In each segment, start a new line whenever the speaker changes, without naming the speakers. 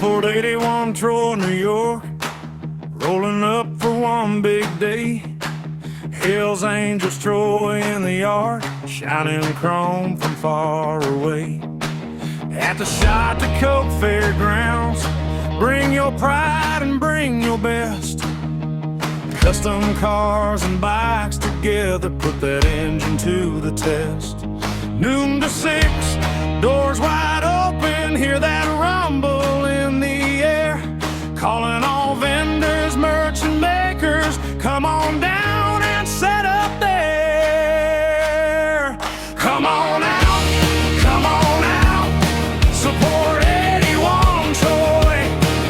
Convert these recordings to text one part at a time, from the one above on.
Support 81 Troy, New York, rolling up for one big day. Hell's Angels Troy in the yard, shining chrome from far away. At the Shot to Coke Fairgrounds, bring your pride and bring your best. Custom cars and bikes together, put that engine to the test. Noon to 6, doors wide open, hear that rumble in the air. Calling all vendors, merchant makers, come on down and set up there. Come on out, come on out, support 81 Troy.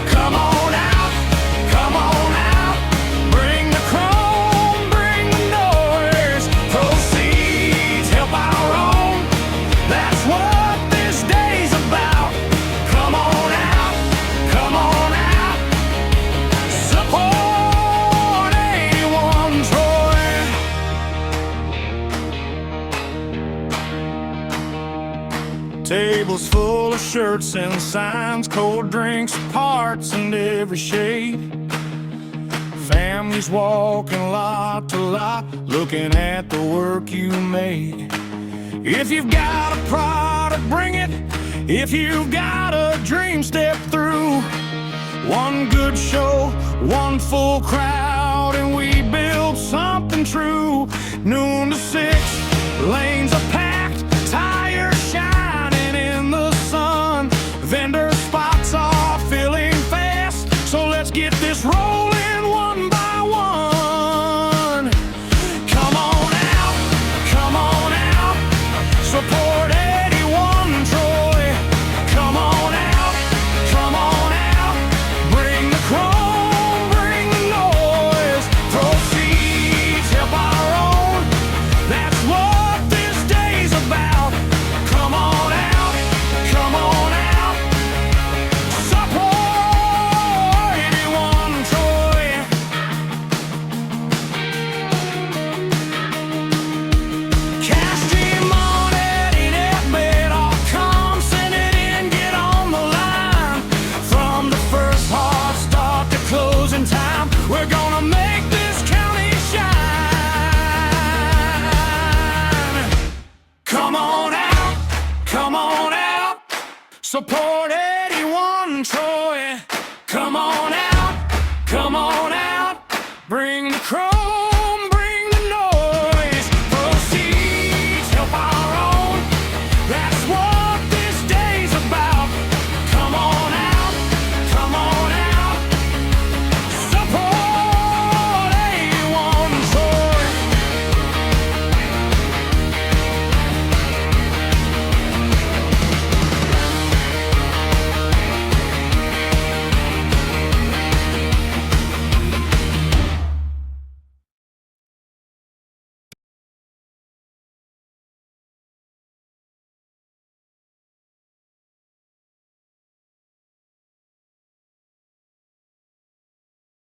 Come on out, come on out, bring the chrome, bring the noise. Proceeds help our own, that's what this day's about. Come on out, come on out, support 81 Troy. Tables full of shirts and signs, cold drinks, parts in every shade. Families walking lot to lot, looking at the work you made. If you've got a product, bring it. If you've got a dream, step through. One good show, one full crowd, and we build something true. Noon to 6, lanes are packed, tires shining in the sun. Vendor spots are filling fast, so let's get this rolling one by one. Come on out, come on out, support 81 Troy. Come on out, come on out, bring the chrome, bring the noise. Proceeds help our own, that's what this day's about. Come on out, come on out, support 81 Troy. Cash team on EddieNetBed.com, send it in, get on the line. From the first hard start to closing time, we're gonna make this county shine. Come on out, support 81 Troy.